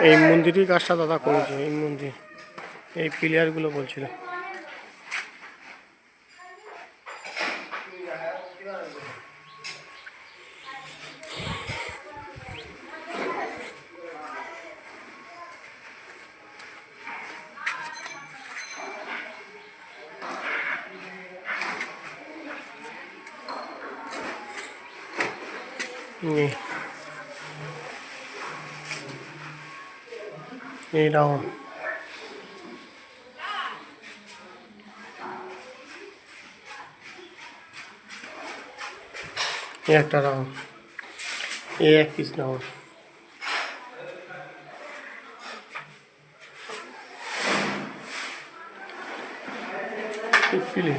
এই মন্দিরের কাজটা দাদা করেছে, এই মন্দির, এই প্লেয়ারগুলো বলছিল। এই রাউন্ড একটা রাউন্ড, এই এক পিস রাউন্ড। ফিলে